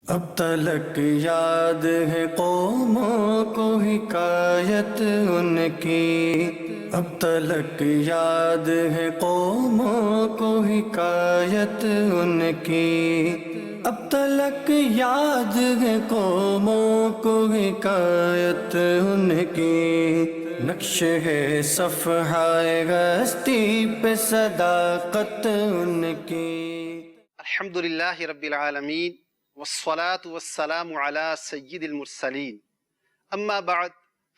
اب تلک یاد ہے قوموں کو حکایت ان کی، اب تلک یاد ہے قوموں کو حکایت ان کی، اب تلک یاد ہے قوموں کو حکایت ان کی، نقش ہے صفحہ ہستی پہ صداقت ان کی۔ الحمدللہ رب العالمین والصلاة والسلام على سید المرسلین، اما بعد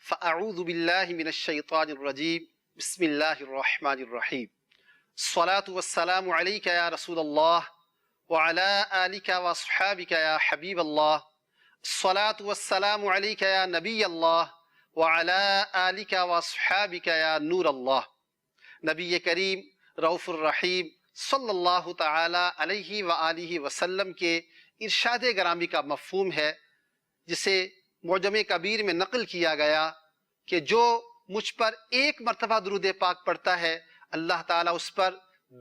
فاعوذ باللہ من الشیطان الرجیم، بسم اللہ الرحمن الرحیم۔ الصلاة والسلام علیک یا رسول اللہ وعلى آلک واصحابک یا حبیب اللہ، الصلاة والسلام علیک یا نبی اللہ وعلى آلک واصحابک یا نور اللہ۔ نبی کریم رؤوف الرحیم صلی اللہ تعالی علیہ وآلہ وسلم کے ارشاد گرامی کا مفہوم ہے، جسے معجم کبیر میں نقل کیا گیا کہ جو مجھ پر ایک مرتبہ درود پاک پڑھتا ہے اللہ تعالیٰ اس پر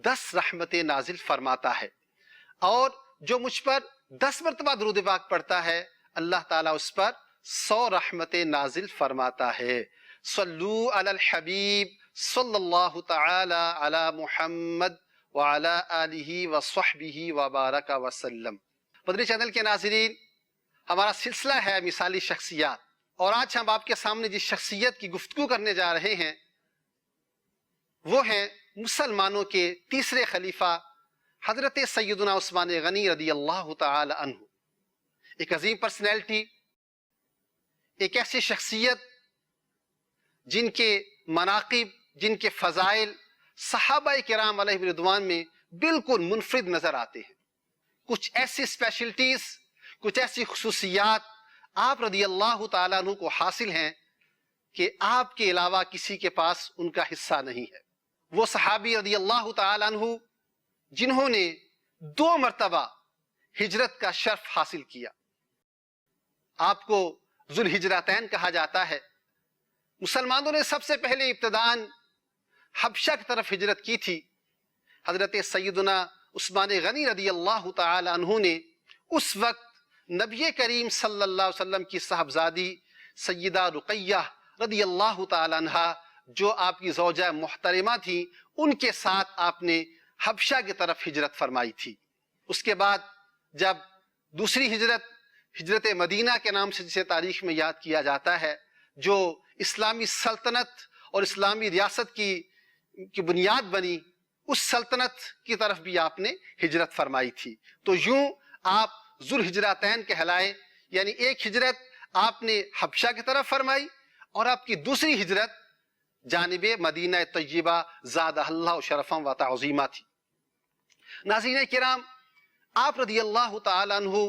10 رحمتیں نازل فرماتا ہے، اور جو مجھ پر 10 مرتبہ درود پاک پڑھتا ہے اللہ تعالیٰ اس پر 100 رحمتیں نازل فرماتا ہے۔ صلو علی الحبیب صلی اللہ تعالی علی محمد وعلی آلہ وصحبہ وبارک وسلم۔ مدنی چینل کے ناظرین، ہمارا سلسلہ ہے مثالی شخصیات، اور آج ہم آپ کے سامنے جس شخصیت کی گفتگو کرنے جا رہے ہیں وہ ہیں مسلمانوں کے تیسرے خلیفہ حضرت سیدنا عثمان غنی رضی اللہ تعالی عنہ۔ ایک عظیم پرسنالٹی، ایک ایسی شخصیت جن کے مناقب، جن کے فضائل صحابہ کرام علیہ رضوان میں بالکل منفرد نظر آتے ہیں۔ کچھ ایسی اسپیشلٹیز، کچھ ایسی خصوصیات آپ رضی اللہ تعالیٰ عنہ کو حاصل ہیں کہ آپ کے علاوہ کسی کے پاس ان کا حصہ نہیں ہے۔ وہ صحابی رضی اللہ تعالیٰ عنہ جنہوں نے 2 مرتبہ ہجرت کا شرف حاصل کیا، آپ کو ذوالہجرتین کہا جاتا ہے۔ مسلمانوں نے سب سے پہلے ابتداءً حبشہ کی طرف ہجرت کی تھی۔ حضرت سیدنا عثمان غنی رضی اللہ تعالی عنہ نے اس وقت نبی کریم صلی اللہ علیہ وسلم کی صاحبزادی سیدہ رقیہ رضی اللہ تعالی عنہ، جو آپ کی زوجہ محترمہ تھیں، ان کے ساتھ آپ نے حبشہ کی طرف ہجرت فرمائی تھی۔ اس کے بعد جب دوسری ہجرت مدینہ کے نام سے جسے تاریخ میں یاد کیا جاتا ہے، جو اسلامی سلطنت اور اسلامی ریاست کی بنیاد بنی، اس سلطنت کی طرف بھی آپ نے ہجرت فرمائی تھی۔ تو یوں آپ ذوالہجرتین کہلائے، یعنی ایک ہجرت آپ نے حبشہ کی طرف فرمائی اور آپ کی دوسری ہجرت جانب مدینہ طیبہ زادہ اللہ شرفا و تعظیما تھی۔ ناظرین کرام، آپ رضی اللہ تعالی عنہ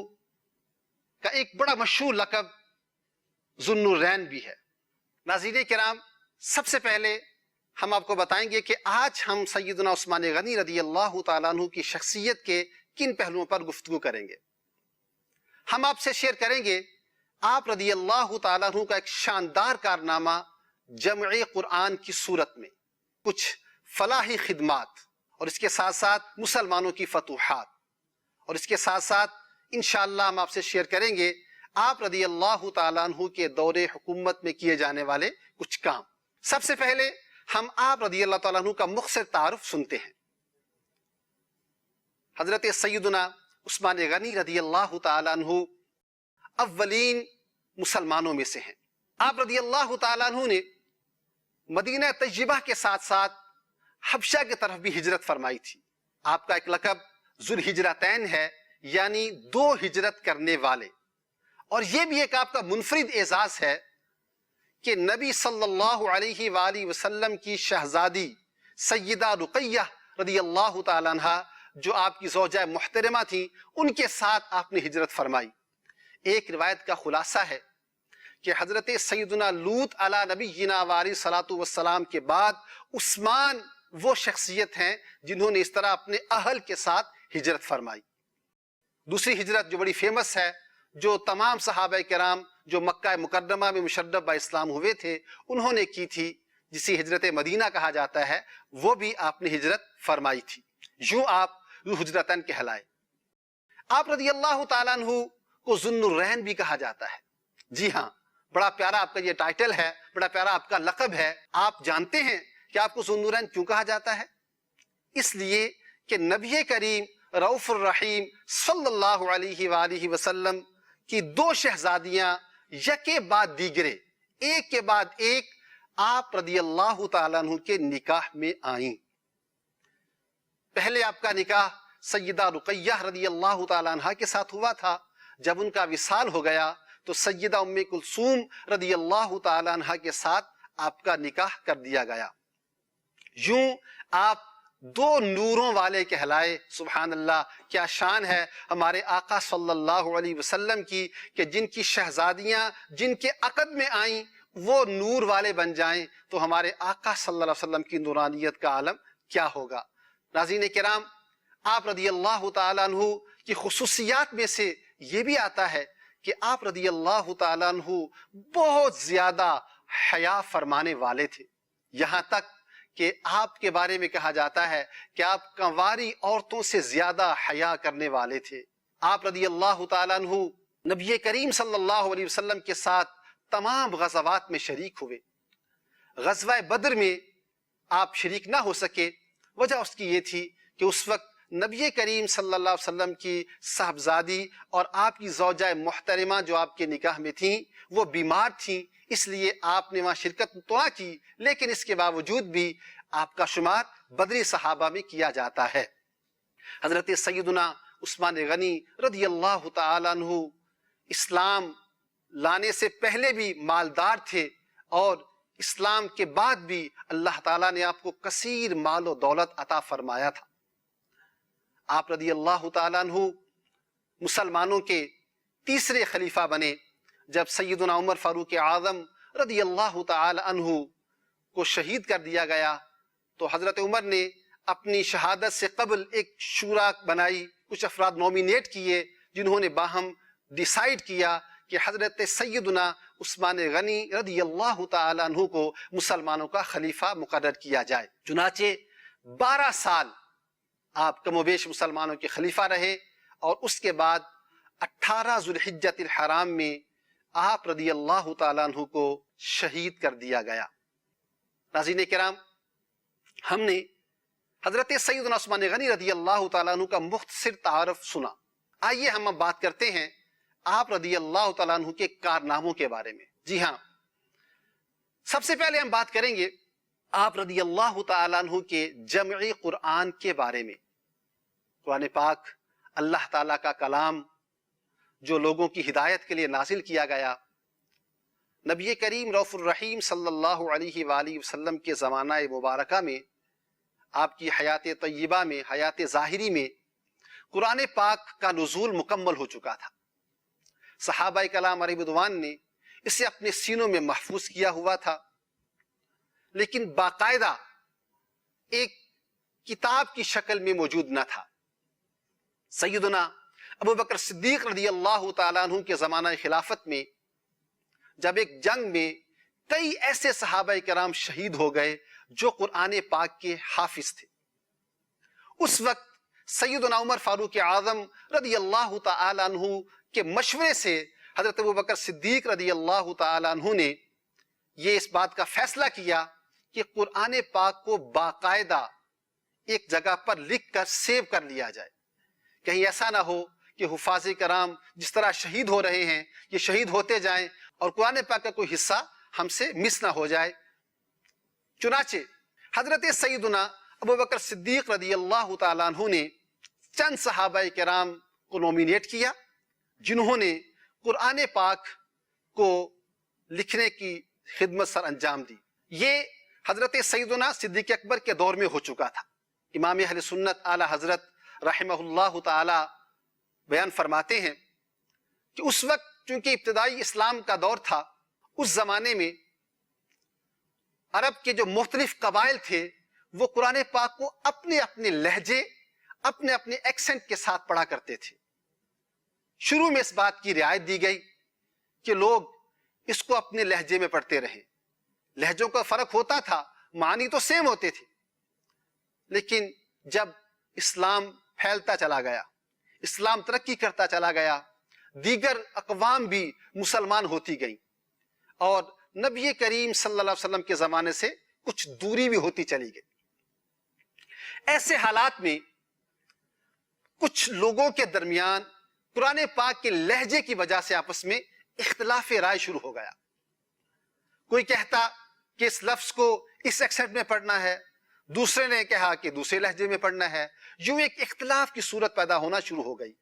کا ایک بڑا مشہور لقب ذو النورین بھی ہے۔ ناظرین کرام، سب سے پہلے ہم آپ کو بتائیں گے کہ آج ہم سیدنا عثمان غنی رضی اللہ تعالیٰ عنہ کی شخصیت کے کن پہلوؤں پر گفتگو کریں گے۔ ہم آپ سے شیئر کریں گے آپ رضی اللہ تعالیٰ عنہ کا ایک شاندار کارنامہ جمع قرآن کی صورت میں، کچھ فلاحی خدمات، اور اس کے ساتھ ساتھ مسلمانوں کی فتوحات، اور اس کے ساتھ ساتھ انشاءاللہ ہم آپ سے شیئر کریں گے آپ رضی اللہ تعالیٰ عنہ کے دور حکومت میں کیے جانے والے کچھ کام۔ سب سے پہلے ہم آپ رضی اللہ تعالیٰ عنہ کا مختصر تعارف سنتے ہیں۔ حضرت سیدنا عثمان غنی رضی اللہ تعالیٰ عنہ اولین مسلمانوں میں سے ہیں۔ آپ رضی اللہ تعالیٰ عنہ نے مدینہ طیبہ کے ساتھ ساتھ حبشہ کی طرف بھی ہجرت فرمائی تھی۔ آپ کا ایک لقب ذوالہجرتین ہے، یعنی 2 ہجرت کرنے والے، اور یہ بھی ایک آپ کا منفرد اعزاز ہے کہ نبی صلی اللہ علیہ وآلہ وسلم کی شہزادی سیدہ رقیہ رضی اللہ تعالیٰ عنہ، جو آپ کی زوجہ محترمہ تھیں، ان کے ساتھ آپ نے ہجرت فرمائی۔ ایک روایت کا خلاصہ ہے کہ حضرت سیدنا لوط علی نبینا وعلیہ الصلاۃ والسلام کے بعد عثمان وہ شخصیت ہیں جنہوں نے اس طرح اپنے اہل کے ساتھ ہجرت فرمائی۔ دوسری ہجرت جو بڑی فیمس ہے، جو تمام صحابہ کرام جو مکہ مکرمہ میں مشرف با اسلام ہوئے تھے انہوں نے کی تھی، جسے ہجرت مدینہ کہا جاتا ہے، وہ بھی آپ نے ہجرت فرمائی تھی۔ یوں آپ ذوالہجرتین کہلائے۔ آپ رضی اللہ تعالیٰ عنہ کو ذو النورین بھی کہا جاتا ہے۔ جی ہاں، بڑا پیارا آپ کا یہ ٹائٹل ہے، بڑا پیارا آپ کا لقب ہے۔ آپ جانتے ہیں کہ آپ کو ذو النورین کیوں کہا جاتا ہے؟ اس لیے کہ نبی کریم رؤوف الرحیم صلی اللہ علیہ وآلہ وسلم کی دو شہزادیاں یکے بعد دیگرے، ایک کے بعد ایک آپ رضی اللہ تعالیٰ عنہ کے نکاح میں آئیں۔ پہلے آپ کا نکاح سیدہ رقیہ رضی اللہ تعالیٰ عنہ کے ساتھ ہوا تھا۔ جب ان کا وصال ہو گیا تو سیدہ ام کلثوم رضی اللہ تعالیٰ عنہ کے ساتھ آپ کا نکاح کر دیا گیا۔ یوں آپ دو نوروں والے کہلائے۔ سبحان اللہ، کیا شان ہے ہمارے آقا صلی اللہ علیہ وسلم کی کہ جن کی شہزادیاں جن کے عقد میں آئیں وہ نور والے بن جائیں، تو ہمارے آقا صلی اللہ علیہ وسلم کی نورانیت کا عالم کیا ہوگا۔ ناظرین کرام، آپ رضی اللہ تعالیٰ عنہ کی خصوصیات میں سے یہ بھی آتا ہے کہ آپ رضی اللہ تعالیٰ عنہ بہت زیادہ حیا فرمانے والے تھے، یہاں تک کہ آپ کے بارے میں کہا جاتا ہے کہ آپ کنواری عورتوں سے زیادہ حیا کرنے والے تھے۔ آپ رضی اللہ تعالیٰ عنہ نبی کریم صلی اللہ علیہ وسلم کے ساتھ تمام غزوات میں شریک ہوئے۔ غزوہ بدر میں آپ شریک نہ ہو سکے، وجہ اس کی یہ تھی کہ اس وقت نبی کریم صلی اللہ علیہ وسلم کی صاحبزادی اور آپ کی زوجہ محترمہ جو آپ کے نکاح میں تھیں وہ بیمار تھیں، اس لیے آپ نے وہاں شرکت تو نہ کی، لیکن اس کے باوجود بھی آپ کا شمار بدری صحابہ میں کیا جاتا ہے۔ حضرت سیدنا عثمان غنی رضی اللہ تعالیٰ عنہ اسلام لانے سے پہلے بھی مالدار تھے، اور اسلام کے بعد بھی اللہ تعالیٰ نے آپ کو کثیر مال و دولت عطا فرمایا تھا۔ آپ رضی اللہ تعالیٰ عنہ مسلمانوں کے تیسرے خلیفہ بنے۔ جب سیدنا عمر فاروق اعظم رضی اللہ تعالی عنہ کو شہید کر دیا گیا تو حضرت عمر نے اپنی شہادت سے قبل ایک شورا بنائی، کچھ افراد نومینیٹ کیے جنہوں نے باہم ڈیسائیڈ کیا کہ حضرت سیدنا عثمان غنی رضی اللہ تعالی عنہ کو مسلمانوں کا خلیفہ مقرر کیا جائے۔ چنانچہ 12 سال آپ کم و بیش مسلمانوں کے خلیفہ رہے، اور اس کے بعد 18 ذو الحجۃ الحرام میں آپ رضی اللہ تعالیٰ عنہ کو شہید کر دیا گیا۔ ناظرین کرام، ہم نے حضرت سیدنا عثمان غنی رضی اللہ تعالیٰ عنہ کا مختصر تعارف سنا۔ آئیے ہم اب بات کرتے ہیں آپ رضی اللہ تعالیٰ عنہ کے کارناموں کے بارے میں۔ جی ہاں، سب سے پہلے ہم بات کریں گے آپ رضی اللہ تعالیٰ عنہ کے جمع قرآن کے بارے میں۔ قرآن پاک اللہ تعالیٰ کا کلام جو لوگوں کی ہدایت کے لیے نازل کیا گیا، نبی کریم رؤوف الرحیم صلی اللہ علیہ وآلہ وسلم کے زمانہ مبارکہ میں، آپ کی حیات طیبہ میں، حیات ظاہری میں قرآن پاک کا نزول مکمل ہو چکا تھا۔ صحابہ کلام علیہ رضوان نے اسے اپنے سینوں میں محفوظ کیا ہوا تھا، لیکن باقاعدہ ایک کتاب کی شکل میں موجود نہ تھا۔ سیدنا ابو بکر صدیق رضی اللہ تعالیٰ عنہ کے زمانہ خلافت میں جب ایک جنگ میں کئی ایسے صحابہ کرام شہید ہو گئے جو قرآن پاک کے حافظ تھے، اس وقت سیدنا عمر فاروق اعظم رضی اللہ تعالیٰ عنہ کے مشورے سے حضرت ابو بکر صدیق رضی اللہ تعالیٰ عنہ نے یہ اس بات کا فیصلہ کیا کہ قرآن پاک کو باقاعدہ ایک جگہ پر لکھ کر سیو کر لیا جائے، کہیں ایسا نہ ہو کہ حفاظ کرام جس طرح شہید ہو رہے ہیں یہ شہید ہوتے جائیں اور قرآن پاک کا کوئی حصہ ہم سے مس نہ ہو جائے۔ چنانچہ حضرت سیدنا ابو بکر صدیق رضی اللہ تعالیٰ عنہ نے چند صحابہ کرام کو نومینیٹ کیا جنہوں نے قرآن پاک کو لکھنے کی خدمت سر انجام دی۔ یہ حضرت سیدنا صدیق اکبر کے دور میں ہو چکا تھا۔ امام اہل سنت اعلی حضرت رحمہ اللہ تعالی بیان فرماتے ہیں کہ اس وقت چونکہ ابتدائی اسلام کا دور تھا، اس زمانے میں عرب کے جو مختلف قبائل تھے وہ قرآن پاک کو اپنے اپنے لہجے، اپنے اپنے ایکسنٹ کے ساتھ پڑھا کرتے تھے۔ شروع میں اس بات کی رعایت دی گئی کہ لوگ اس کو اپنے لہجے میں پڑھتے رہیں۔ لہجوں کا فرق ہوتا تھا، معنی تو سیم ہوتے تھے، لیکن جب اسلام پھیلتا چلا گیا، اسلام ترقی کرتا چلا گیا، دیگر اقوام بھی مسلمان ہوتی گئیں اور نبی کریم صلی اللہ علیہ وسلم کے زمانے سے کچھ دوری بھی ہوتی چلی گئی۔ ایسے حالات میں کچھ لوگوں کے درمیان قرآن پاک کے لہجے کی وجہ سے آپس میں اختلاف رائے شروع ہو گیا۔ کوئی کہتا کہ اس لفظ کو اس ایکسنٹ میں پڑھنا ہے، دوسرے نے کہا کہ دوسرے لہجے میں پڑھنا ہے، یوں ایک اختلاف کی صورت پیدا ہونا شروع ہو گئی۔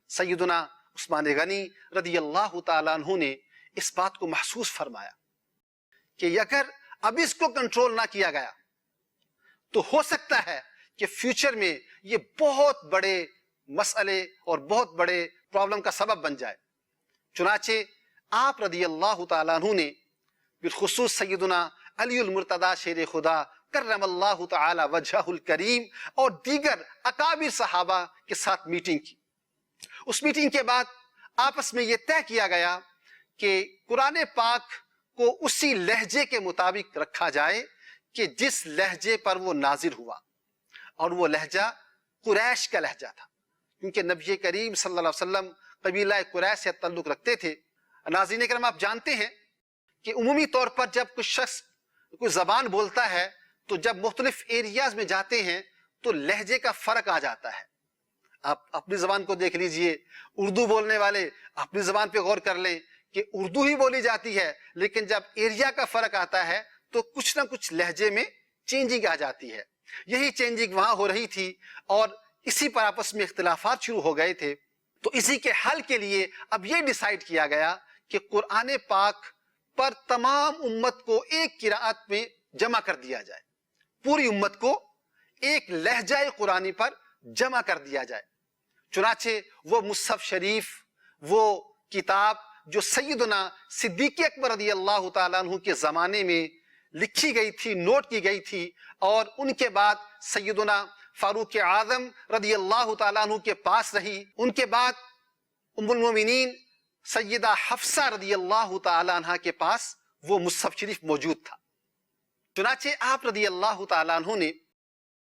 سیدنا عثمان غنی رضی اللہ تعالیٰ عنہ نے اس بات کو محسوس فرمایا کہ اگر اب اس کو کنٹرول نہ کیا گیا تو ہو سکتا ہے کہ فیوچر میں یہ بہت بڑے مسئلے اور بہت بڑے پرابلم کا سبب بن جائے۔ چنانچہ آپ رضی اللہ تعالیٰ عنہ نے بالخصوص سیدنا علی المرتضی شیر خدا کرم اللہ تعالی وجہہ الکریم اور دیگر اکابر صحابہ کے ساتھ میٹنگ کی۔ اس میٹنگ کے بعد آپس میں یہ طے کیا گیا کہ قرآن پاک کو اسی لہجے کے مطابق رکھا جائے کہ جس لہجے پر وہ نازل ہوا، اور وہ لہجہ قریش کا لہجہ تھا، کیونکہ نبی کریم صلی اللہ علیہ وسلم قبیلہ قریش سے تعلق رکھتے تھے۔ ناظرین کرام، آپ جانتے ہیں کہ عمومی طور پر جب کوئی شخص کوئی زبان بولتا ہے تو جب مختلف ایریاز میں جاتے ہیں تو لہجے کا فرق آ جاتا ہے۔ آپ اپنی زبان کو دیکھ لیجئے، اردو بولنے والے اپنی زبان پہ غور کر لیں کہ اردو ہی بولی جاتی ہے، لیکن جب ایریا کا فرق آتا ہے تو کچھ نہ کچھ لہجے میں چینجنگ آ جاتی ہے۔ یہی چینجنگ وہاں ہو رہی تھی اور اسی پر آپس میں اختلافات شروع ہو گئے تھے۔ تو اسی کے حل کے لیے اب یہ ڈیسائیڈ کیا گیا کہ قرآن پاک پر تمام امت کو ایک قرأت میں جمع کر دیا جائے، پوری امت کو ایک لہجہ قرآنی پر جمع کر دیا جائے۔ چنانچہ وہ مصحف شریف، وہ کتاب جو سیدنا صدیق اکبر رضی اللہ تعالیٰ عنہ کے زمانے میں لکھی گئی تھی، نوٹ کی گئی تھی، اور ان کے بعد سیدنا فاروق اعظم رضی اللہ تعالیٰ عنہ کے پاس رہی، ان کے بعد ام المومنین سیدہ حفصہ رضی اللہ تعالیٰ عنہ کے پاس وہ مصحف شریف موجود تھا۔ چنانچہ آپ رضی اللہ تعالیٰ عنہ نے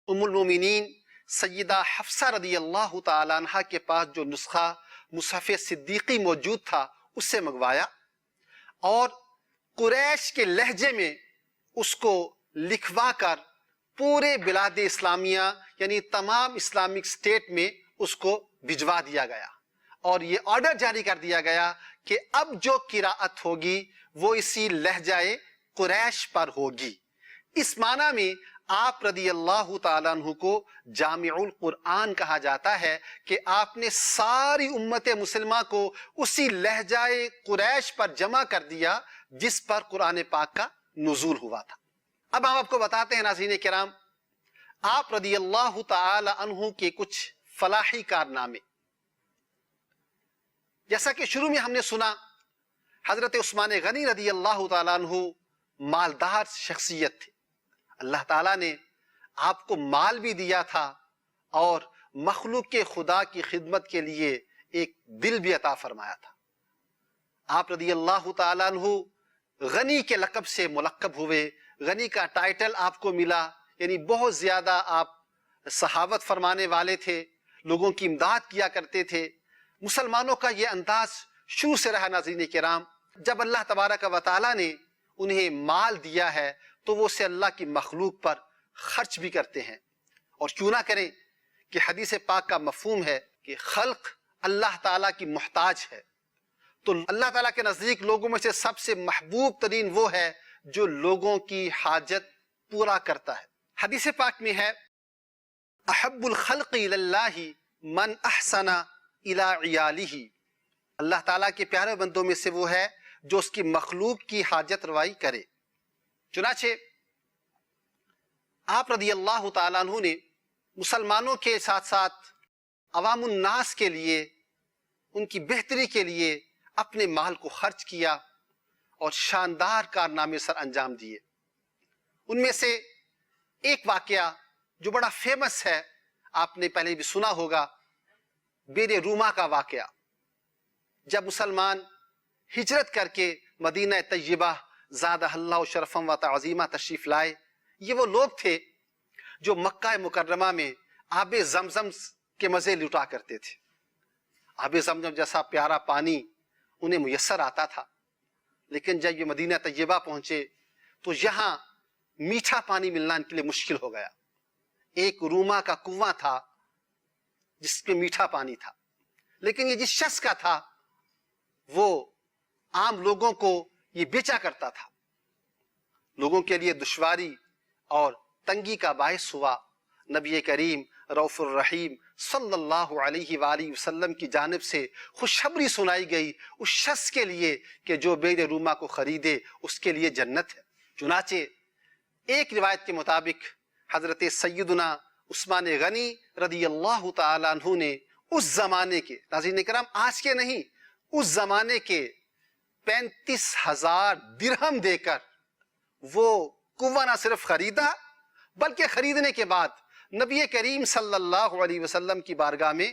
ام المومنین سیدہ حفصہ رضی اللہ تعالیٰ عنہ کے پاس جو نسخہ مصحف صدیقی موجود تھا اس سے منگوایا اور قریش کے لہجے میں اس کو لکھوا کر پورے بلاد اسلامیہ یعنی تمام اسلامک سٹیٹ میں اس کو بھجوا دیا گیا، اور یہ آرڈر جاری کر دیا گیا کہ اب جو قراءت ہوگی وہ اسی لہجہ قریش پر ہوگی۔ اس معنی میں آپ رضی اللہ تعالیٰ عنہ کو جامع القرآن کہا جاتا ہے کہ آپ نے ساری امت مسلمہ کو اسی لہجہ قریش پر جمع کر دیا جس پر قرآن پاک کا نزول ہوا تھا۔ اب ہم آپ کو بتاتے ہیں ناظرین کرام، آپ رضی اللہ تعالی عنہ کے کچھ فلاحی کارنامے۔ جیسا کہ شروع میں ہم نے سنا، حضرت عثمان غنی رضی اللہ تعالیٰ عنہ مالدار شخصیت تھے، اللہ تعالیٰ نے آپ کو مال بھی دیا تھا اور مخلوق کے خدا کی خدمت کے لیے ایک دل بھی عطا فرمایا تھا۔ آپ رضی اللہ تعالیٰ عنہ غنی کے لقب سے ملقب ہوئے، غنی کا ٹائٹل آپ کو ملا، یعنی بہت زیادہ آپ صحابت فرمانے والے تھے، لوگوں کی امداد کیا کرتے تھے۔ مسلمانوں کا یہ انداز شروع سے رہا ناظرین کرام، جب اللہ تبارک و تعالیٰ نے انہیں مال دیا ہے تو وہ اسے اللہ کی مخلوق پر خرچ بھی کرتے ہیں، اور کیوں نہ کریں کہ حدیث پاک کا مفہوم ہے کہ خلق اللہ تعالیٰ کی محتاج ہے، تو اللہ تعالیٰ کے نزدیک لوگوں میں سے سب سے محبوب ترین وہ ہے جو لوگوں کی حاجت پورا کرتا ہے۔ حدیث پاک میں ہے احب الخلق الاللہ من احسن الى عیالہ، اللہ تعالیٰ کے پیارے بندوں میں سے وہ ہے جو اس کی مخلوق کی حاجت روائی کرے۔ چنانچہ آپ رضی اللہ تعالیٰ عنہ نے مسلمانوں کے ساتھ ساتھ عوام الناس کے لیے، ان کی بہتری کے لیے اپنے مال کو خرچ کیا اور شاندار کارنامے سر انجام دیے۔ ان میں سے ایک واقعہ جو بڑا فیمس ہے، آپ نے پہلے بھی سنا ہوگا، بیر روما کا واقعہ، جب مسلمان ہجرت کر کے مدینہ طیبہ زادہ اللہ شرفا و تعظیمہ تشریف لائے۔ یہ وہ لوگ تھے جو مکہ مکرمہ میں آب زمزم کے مزے لٹا کرتے تھے۔ آب زمزم جیسا پیارا پانی انہیں میسر آتا تھا، لیکن جب یہ مدینہ طیبہ پہنچے تو یہاں میٹھا پانی ملنا ان کے لیے مشکل ہو گیا۔ ایک روما کا کنواں تھا جس میں میٹھا پانی تھا، لیکن یہ جس شخص کا تھا وہ عام لوگوں کو یہ بیچا کرتا تھا۔ لوگوں کے لیے دشواری اور تنگی کا باعث ہوا۔ نبی کریم رؤوف الرحیم صلی اللہ علیہ وآلہ وسلم کی جانب سے خوشخبری سنائی گئی اس شخص کے لیے کہ جو بیر روما کو خریدے اس کے لیے جنت ہے۔ چنانچہ ایک روایت کے مطابق حضرت سیدنا عثمان غنی رضی اللہ تعالیٰ عنہ نے اس زمانے کے، ناظرین کرام آج کے نہیں، اس زمانے کے 35,000 درہم دے کر وہ کنواں نہ صرف خریدا بلکہ خریدنے کے بعد نبی کریم صلی اللہ علیہ وسلم کی بارگاہ میں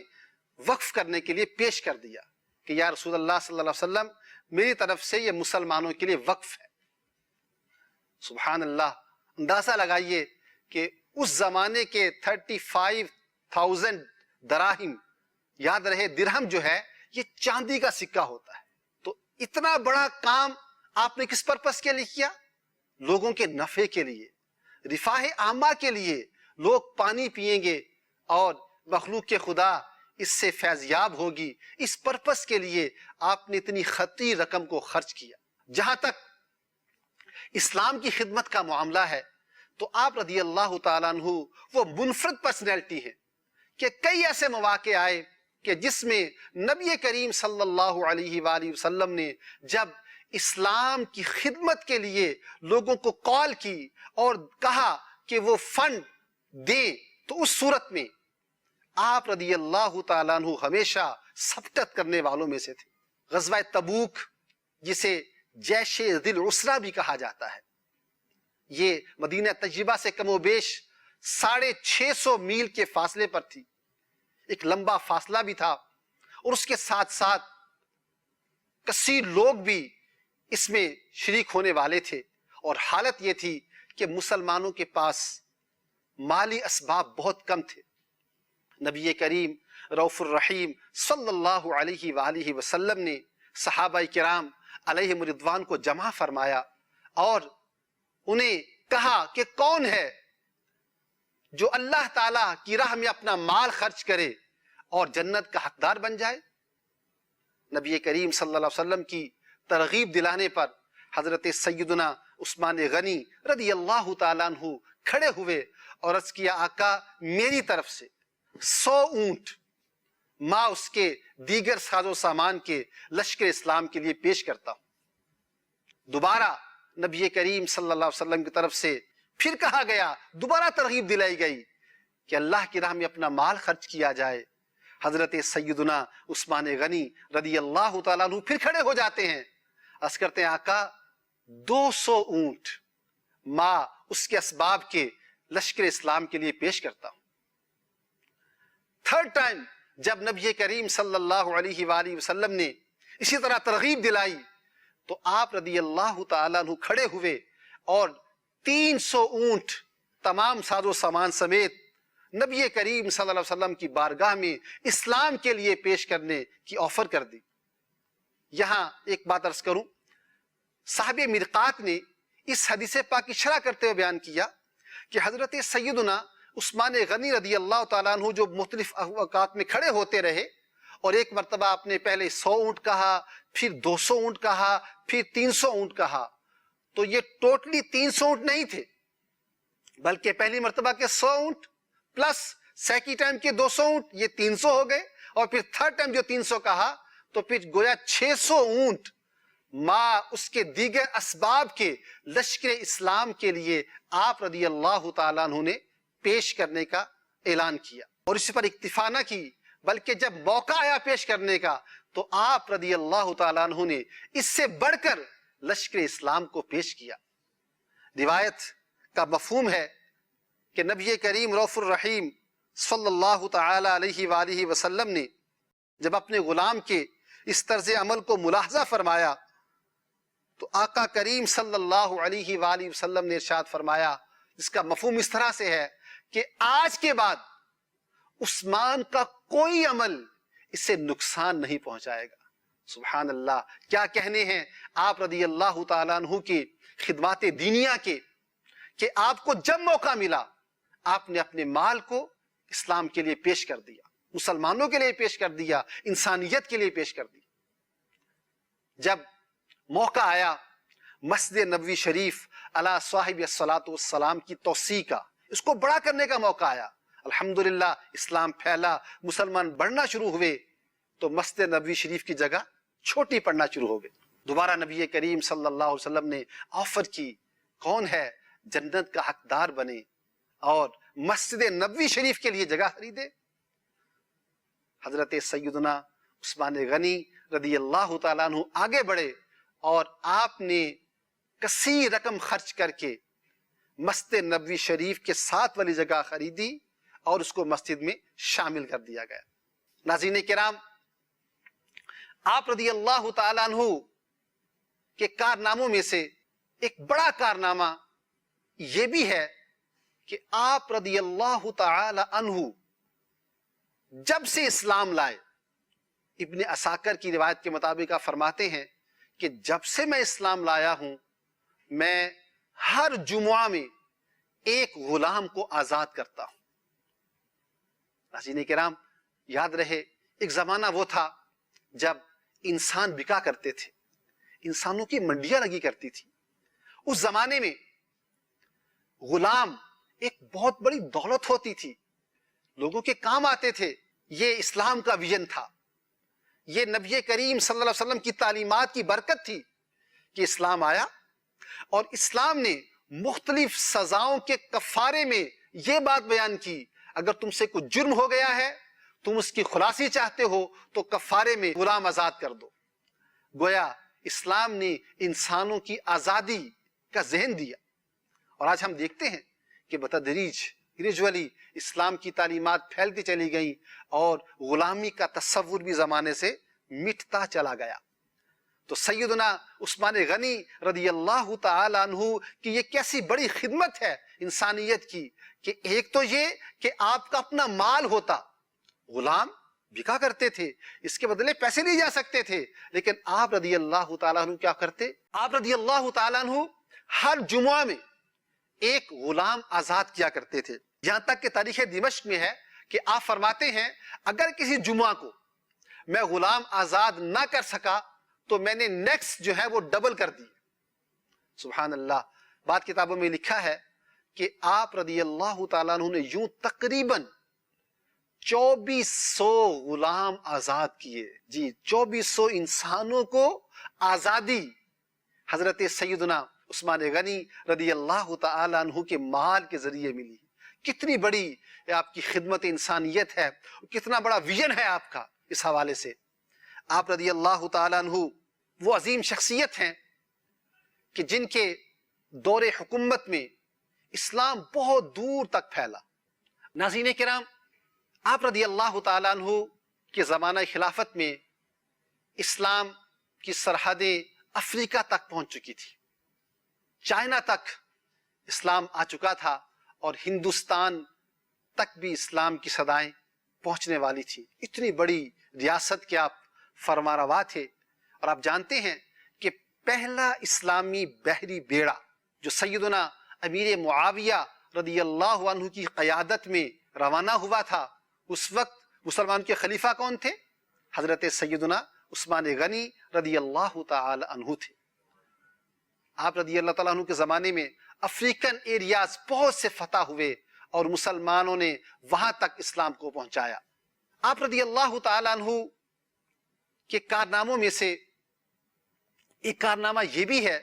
وقف کرنے کے لیے پیش کر دیا کہ یا رسول اللہ صلی اللہ علیہ وسلم میری طرف سے یہ مسلمانوں کے لیے وقف ہے۔ سبحان اللہ، اندازہ لگائیے کہ اس زمانے کے 35,000 دراہم، یاد رہے درہم جو ہے یہ چاندی کا سکہ ہوتا ہے، تو اتنا بڑا کام آپ نے کس پرپس کے لیے کیا؟ لوگوں کے نفع کے لیے، رفاہ عامہ کے لیے، لوگ پانی پیئیں گے اور مخلوق کے خدا اس سے فیضیاب ہوگی، اس پرپس کے لیے آپ نے اتنی خطیر رقم کو خرچ کیا۔ جہاں تک اسلام کی خدمت کا معاملہ ہے تو آپ رضی اللہ تعالیٰ عنہ وہ منفرد پرسنالٹی ہیں کہ کئی ایسے مواقع آئے کہ جس میں نبی کریم صلی اللہ علیہ وآلہ وسلم نے جب اسلام کی خدمت کے لیے لوگوں کو کال کی اور کہا کہ وہ فنڈ دیں، تو اس صورت میں آپ رضی اللہ تعالیٰ عنہ ہمیشہ سبقت کرنے والوں میں سے تھے۔ غزوہ تبوک جسے جیش ذی العسرہ بھی کہا جاتا ہے، یہ مدینہ طیبہ سے کم و بیش 650 میل کے فاصلے پر تھی، ایک لمبا فاصلہ بھی تھا، اور اس کے ساتھ ساتھ کثیر لوگ بھی اس میں شریک ہونے والے تھے، اور حالت یہ تھی کہ مسلمانوں کے پاس مالی اسباب بہت کم تھے۔ نبی کریم رؤوف الرحیم صلی اللہ علیہ وآلہ وسلم نے صحابہ کرام علیہم رضوان کو جمع فرمایا اور انہیں کہا کہ کون ہے جو اللہ تعالیٰ کی راہ میں اپنا مال خرچ کرے اور جنت کا حقدار بن جائے؟ نبی کریم صلی اللہ علیہ وسلم کی ترغیب دلانے پر حضرت سیدنا عثمان غنی رضی اللہ تعالیٰ عنہ کھڑے ہوئے اور عرض کیا آقا میری طرف سے 100 اونٹ ماں اس کے دیگر ساز و سامان کے لشکر اسلام کے لیے پیش کرتا ہوں۔ دوبارہ نبی کریم صلی اللہ علیہ وسلم کی طرف سے پھر کہا گیا، دوبارہ ترغیب دلائی گئی کہ اللہ کی راہ میں اپنا مال خرچ کیا جائے۔ حضرت سیدنا عثمان غنی رضی اللہ تعالیٰ عنہ پھر کھڑے ہو جاتے ہیں، عرض کرتے ہیں آقا 200 اونٹ ماں اس کے اسباب کے لشکر اسلام کے لیے پیش کرتا ہوں۔ تھرڈ ٹائم جب نبی کریم صلی اللہ علیہ وآلہ وسلم نے اسی طرح ترغیب دلائی تو آپ رضی اللہ تعالیٰ عنہ کھڑے ہوئے اور 300 اونٹ تمام ساز و سامان سمیت نبی کریم صلی اللہ علیہ وسلم کی بارگاہ میں اسلام کے لیے پیش کرنے کی آفر کر دی۔ یہاں ایک بات عرض کروں، صاحب مرقات نے اس حدیث پاک کی شرح کرتے ہوئے بیان کیا کہ حضرت سیدنا عثمان غنی رضی اللہ تعالیٰ عنہ جو مختلف اوقات میں کھڑے ہوتے رہے اور ایک مرتبہ آپ نے پہلے 100 اونٹ کہا، پھر 200 اونٹ کہا، پھر 300 اونٹ کہا، تو یہ ٹوٹلی 300 اونٹ نہیں تھے بلکہ پہلی مرتبہ کے 100 اونٹ پلس سیکنڈ ٹائم کے 200 اونٹ، یہ 300 ہو گئے، اور پھر تھرڈ ٹائم جو 300 کہا تو پھر گویا 600 اونٹ ماں اس کے دیگر اسباب کے لشکر اسلام کے لیے آپ رضی اللہ تعالیٰ عنہ نے پیش کرنے کا اعلان کیا، اور اس پر اکتفا نہ کی بلکہ جب موقع آیا پیش کرنے کا تو آپ رضی اللہ تعالیٰ عنہ نے اس سے بڑھ کر لشکر اسلام کو پیش کیا۔ روایت کا مفہوم ہے کہ نبی کریم رؤوف الرحیم صلی اللہ تعالی علیہ وآلہ وسلم نے جب اپنے غلام کے اس طرز عمل کو ملاحظہ فرمایا تو آقا کریم صلی اللہ علیہ وآلہ وسلم نے ارشاد فرمایا، جس کا مفہوم اس طرح سے ہے کہ آج کے بعد عثمان کا کوئی عمل اس سے نقصان نہیں پہنچائے گا۔ سبحان اللہ، کیا کہنے ہیں آپ رضی اللہ تعالیٰ عنہ کی خدمات دینیا کے، کہ آپ کو جب موقع ملا آپ نے اپنے مال کو اسلام کے لیے پیش کر دیا، مسلمانوں کے لیے پیش کر دیا، انسانیت کے لیے پیش کر دیا۔ جب موقع آیا مسجد نبوی شریف علی صاحب الصلاۃ والسلام کی توسیع کا، اس کو بڑا کرنے کا موقع آیا، الحمدللہ اسلام پھیلا، مسلمان بڑھنا شروع ہوئے، تو مسجد نبوی شریف کی جگہ چھوٹی پڑنا شروع ہو گئی۔ دوبارہ نبی کریم صلی اللہ علیہ وسلم نے آفر کی، کون ہے جنت کا حقدار بنے اور مسجد نبوی شریف کے لیے جگہ خریدے؟ حضرت سیدنا عثمان غنی رضی اللہ تعالیٰ عنہ آگے بڑھے اور آپ نے کثیر رقم خرچ کر کے مسجد نبوی شریف کے ساتھ والی جگہ خریدی اور اس کو مسجد میں شامل کر دیا گیا۔ ناظرین کرام، آپ رضی اللہ تعالیٰ عنہ کے کارناموں میں سے ایک بڑا کارنامہ یہ بھی ہے کہ آپ رضی اللہ تعالی عنہ جب سے اسلام لائے، ابن عساکر کی روایت کے مطابق آپ فرماتے ہیں کہ جب سے میں اسلام لایا ہوں، میں ہر جمعہ میں ایک غلام کو آزاد کرتا ہوں۔ ناظرین کرام، یاد رہے ایک زمانہ وہ تھا جب انسان بکا کرتے تھے، انسانوں کی منڈیاں لگی کرتی تھی۔ اس زمانے میں غلام ایک بہت بڑی دولت ہوتی تھی، لوگوں کے کام آتے تھے۔ یہ اسلام کا ویژن تھا، یہ نبی کریم صلی اللہ علیہ وسلم کی تعلیمات کی برکت تھی کہ اسلام آیا اور اسلام نے مختلف سزاؤں کے کفارے میں یہ بات بیان کی، اگر تم سے کوئی جرم ہو گیا ہے، تم اس کی خلاصی چاہتے ہو تو کفارے میں غلام آزاد کر دو۔ گویا اسلام نے انسانوں کی آزادی کا ذہن دیا، اور آج ہم دیکھتے ہیں کہ بتدریج گریجولی اسلام کی تعلیمات پھیلتی چلی گئیں اور غلامی کا تصور بھی زمانے سے مٹتا چلا گیا۔ تو سیدنا عثمان غنی رضی اللہ تعالی عنہ کی یہ کیسی بڑی خدمت ہے انسانیت کی، کہ ایک تو یہ کہ آپ کا اپنا مال ہوتا، غلام بکا کرتے تھے، اس کے بدلے پیسے لیے جا سکتے تھے، لیکن آپ رضی اللہ تعالیٰ عنہ کیا کرتے؟ آپ رضی اللہ تعالیٰ عنہ ہر جمعہ میں ایک غلام آزاد کیا کرتے تھے، یہاں تک کہ تاریخ دمشق میں ہے کہ آپ فرماتے ہیں اگر کسی جمعہ کو میں غلام آزاد نہ کر سکا تو میں نے نیکسٹ جو ہے وہ ڈبل کر دی۔ سبحان اللہ، بعض کتابوں میں لکھا ہے کہ آپ رضی اللہ تعالیٰ عنہ نے یوں تقریباً 2400 غلام آزاد کیے، جی 2400 انسانوں کو آزادی حضرت سیدنا عثمان غنی رضی اللہ تعالیٰ عنہ کے مال کے ذریعے ملی۔ کتنی بڑی آپ کی خدمت انسانیت ہے، کتنا بڑا ویژن ہے آپ کا۔ اس حوالے سے آپ رضی اللہ تعالیٰ عنہ وہ عظیم شخصیت ہیں کہ جن کے دور حکومت میں اسلام بہت دور تک پھیلا۔ ناظرین کرام، آپ رضی اللہ تعالیٰ عنہ کے زمانہ خلافت میں اسلام کی سرحدیں افریقہ تک پہنچ چکی تھی، چائنا تک اسلام آ چکا تھا، اور ہندوستان تک بھی اسلام کی صدائیں پہنچنے والی تھی۔ اتنی بڑی ریاست کے آپ فرما روا تھے، اور آپ جانتے ہیں کہ پہلا اسلامی بحری بیڑا جو سیدنا امیر معاویہ رضی اللہ عنہ کی قیادت میں روانہ ہوا تھا، اس وقت مسلمان کے خلیفہ کون تھے؟ حضرت سیدنا عثمان غنی رضی اللہ تعالی عنہ تھے۔ آپ رضی اللہ تعالیٰ عنہ کے زمانے میں افریقن ایریاز بہت سے فتح ہوئے اور مسلمانوں نے وہاں تک اسلام کو پہنچایا۔ آپ رضی اللہ تعالیٰ عنہ کے کارناموں میں سے ایک کارنامہ یہ بھی ہے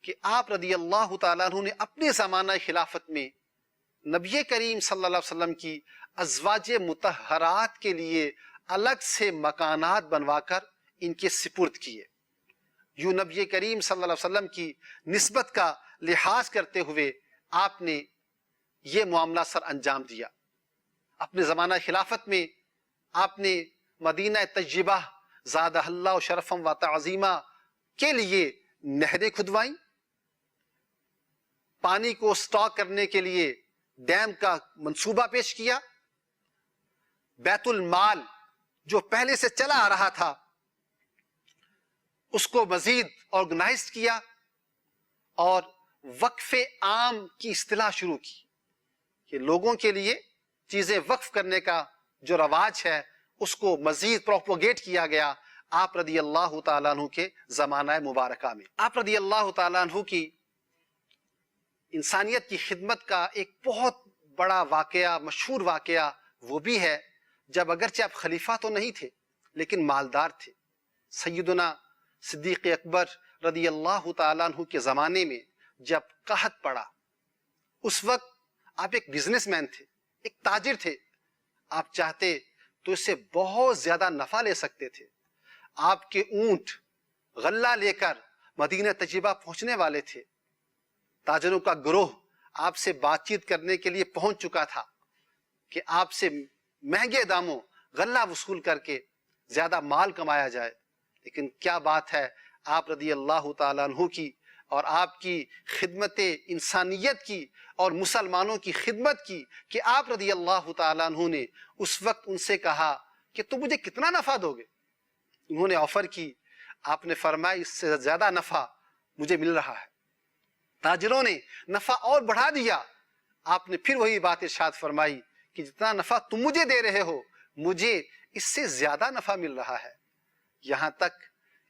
کہ آپ رضی اللہ تعالیٰ عنہ نے اپنے زمانہ خلافت میں نبی کریم صلی اللہ علیہ وسلم کی ازواج مطہرات کے لیے الگ سے مکانات بنوا کر ان کے سپرد کیے۔ یوں نبی کریم صلی اللہ علیہ وسلم کی نسبت کا لحاظ کرتے ہوئے آپ نے یہ معاملہ سر انجام دیا۔ اپنے زمانہ خلافت میں آپ نے مدینہ طیبہ زادہ اللہ شرفم و تعظیمہ کے لیے نہریں کھدوائیں، پانی کو سٹاک کرنے کے لیے ڈیم کا منصوبہ پیش کیا، بیت المال جو پہلے سے چلا آ رہا تھا اس کو مزید آرگنائز کیا اور وقف عام کی اصطلاح شروع کی کہ لوگوں کے لیے چیزیں وقف کرنے کا جو رواج ہے اس کو مزید پروپوگیٹ کیا گیا آپ رضی اللہ تعالیٰ عنہ کے زمانہ مبارکہ میں. آپ رضی اللہ تعالیٰ عنہ کی انسانیت کی خدمت کا ایک بہت بڑا واقعہ، مشہور واقعہ وہ بھی ہے جب اگرچہ آپ خلیفہ تو نہیں تھے لیکن مالدار تھے. سیدنا صدیق اکبر رضی اللہ تعالیٰ عنہ کے زمانے میں جب قحط پڑا، اس وقت آپ ایک بزنس مین تھے، ایک تاجر تھے. آپ چاہتے تو اس سے بہت زیادہ نفع لے سکتے تھے. آپ کے اونٹ غلہ لے کر مدینہ طیبہ پہنچنے والے تھے. تاجروں کا گروہ آپ سے بات چیت کرنے کے لیے پہنچ چکا تھا کہ آپ سے مہنگے داموں غلہ وصول کر کے زیادہ مال کمایا جائے. لیکن کیا بات ہے آپ رضی اللہ تعالیٰ عنہ کی اور آپ کی خدمت انسانیت کی اور مسلمانوں کی خدمت کی کہ آپ رضی اللہ تعالیٰ عنہ نے اس وقت ان سے کہا کہ تم مجھے کتنا نفع دو گے. انہوں نے آفر کی. آپ نے فرمایا اس سے زیادہ نفع مجھے مل رہا ہے. تاجروں نے نفع اور بڑھا دیا. آپ نے پھر وہی بات ارشاد فرمائی کہ جتنا نفع تم مجھے دے رہے ہو مجھے اس سے زیادہ نفع مل رہا ہے. یہاں تک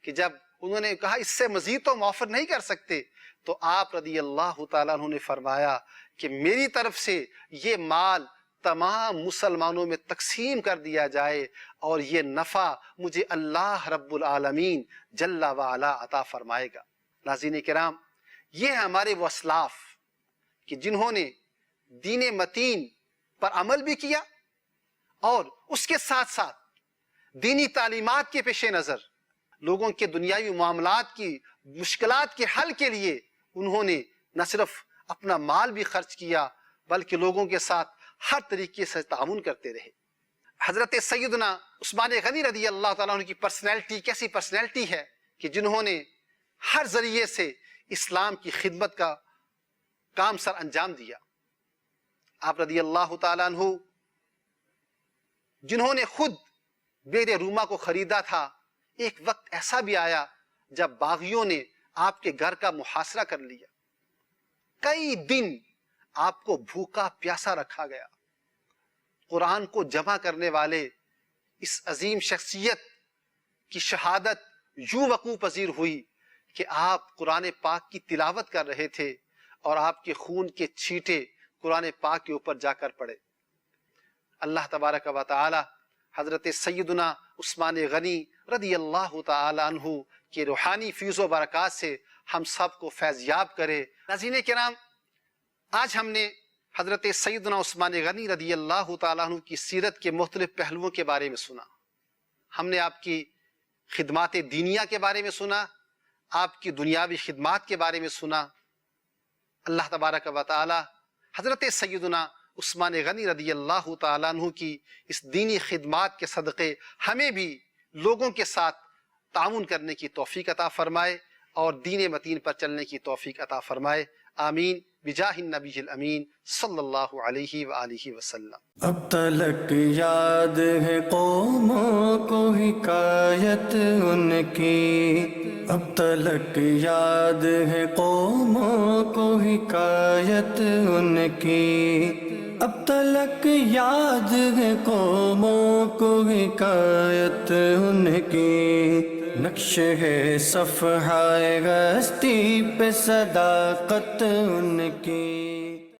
کہ جب انہوں نے کہا اس سے مزید تو ہم آفر نہیں کر سکتے تو آپ رضی اللہ تعالیٰ عنہ نے فرمایا کہ میری طرف سے یہ مال تمام مسلمانوں میں تقسیم کر دیا جائے اور یہ نفع مجھے اللہ رب العالمین جل وعلا عطا فرمائے گا. ناظرین کرام، یہ ہمارے وہ اسلاف کہ جنہوں نے دین متین پر عمل بھی کیا اور اس کے ساتھ ساتھ دینی تعلیمات کے پیش نظر لوگوں کے دنیاوی معاملات کی مشکلات کے حل کے لیے انہوں نے نہ صرف اپنا مال بھی خرچ کیا بلکہ لوگوں کے ساتھ ہر طریقے سے تعاون کرتے رہے. حضرت سیدنا عثمان غنی رضی اللہ تعالیٰ عنہ کی پرسنالٹی کیسی پرسنالٹی ہے کہ جنہوں نے ہر ذریعے سے اسلام کی خدمت کا کام سر انجام دیا. آپ رضی اللہ تعالیٰ عنہ جنہوں نے خود بیر روما کو خریدا تھا، ایک وقت ایسا بھی آیا جب باغیوں نے آپ کے گھر کا محاصرہ کر لیا. کئی دن آپ کو بھوکا پیاسا رکھا گیا. قرآن کو جمع کرنے والے اس عظیم شخصیت کی شہادت یوں وقوع پذیر ہوئی کہ آپ قرآن پاک کی تلاوت کر رہے تھے اور آپ کے خون کے چھینٹے قرآن پاک کے اوپر جا کر پڑے. اللہ تبارک و تعالی حضرت سیدنا عثمان غنی رضی اللہ تعالی عنہ کے روحانی فیض و برکات سے ہم سب کو فیضیاب کرے. ناظرین کرام، آج ہم نے حضرت سیدنا عثمان غنی رضی اللہ تعالیٰ عنہ کی سیرت کے مختلف پہلوؤں کے بارے میں سنا. ہم نے آپ کی خدمات دینیہ کے بارے میں سنا، آپ کی دنیاوی خدمات کے بارے میں سنا. اللہ تبارک و تعالی حضرت سیدنا عثمان غنی رضی اللہ تعالیٰ عنہ کی اس دینی خدمات کے صدقے ہمیں بھی لوگوں کے ساتھ تعاون کرنے کی توفیق عطا فرمائے اور دین متین پر چلنے کی توفیق عطا فرمائے. آمین بجاہ النبی الامین صلی اللہ علیہ وآلہ وسلم. اب تلک یاد ہے قوموں کو حکایت ان کی، اب تلک یاد ہے قوموں کو حکایت ان کی، اب تلک یاد ہے قوموں کو حکایت ان کی. نقش ہے صفحہ ہستی پہ صداقت ان کی.